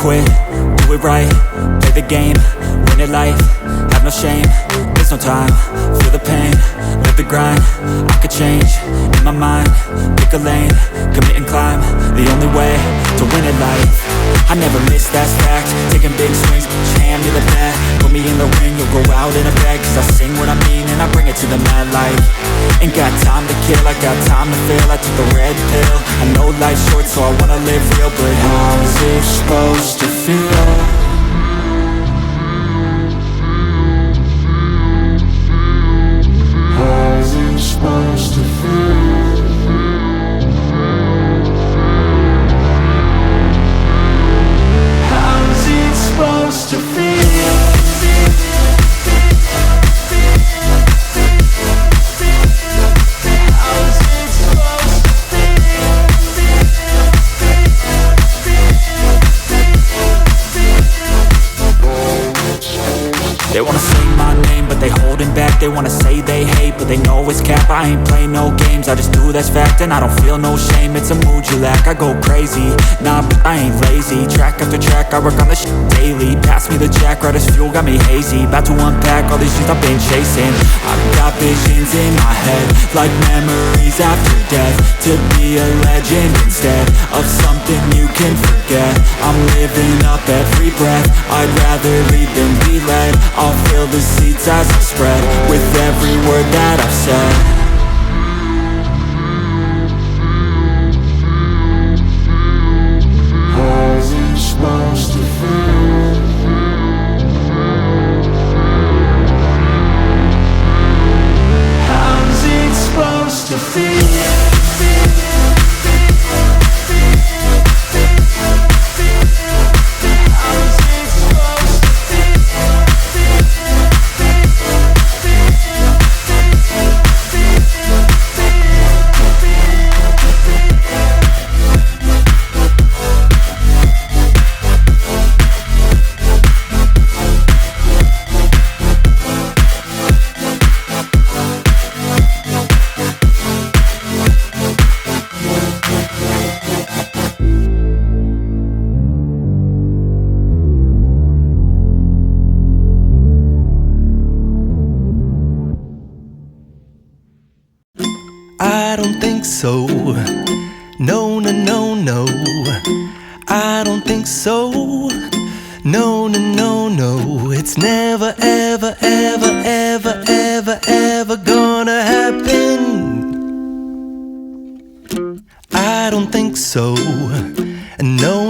quit, do it right, play the game, win it life, have no shame, there's no time, feel the pain, live the grind, I could change, in my mind, pick a lane, commit and climb, the only way to win at life. I never miss, that's fact, taking big swings, hand me the bat, put me in the ring, you'll go out in a bag, cause I sing what I mean and I bring it to the mad light. Ain't got time to kill, I got time to feel, I took the red pill, I know life's short so I wanna live real, but how's it supposed to feel? How's it supposed to feel? How's it supposed to feel? They wanna say my name, but they holding back. They wanna say they hate, but they know it's cap. I ain't play no games, I just do that's fact. And I don't feel no shame, it's a mood you lack. I go crazy, nah, but I ain't lazy. Track after track, I work on this shit daily. Pass me the jack, right as fuel, got me hazy. About to unpack all these things I've been chasing. I've got visions in my head, like memories after death. To be a legend instead of something you can forget. I'm living up every breath, I'd rather lead than be led. I'll fill the seats as I spread with every word that I've said. How's it supposed to feel? How's it supposed to feel? I don't think so. No, no, no, no. I don't think so. No, no, no, no. It's never, ever, ever, ever, ever, ever gonna happen. I don't think so.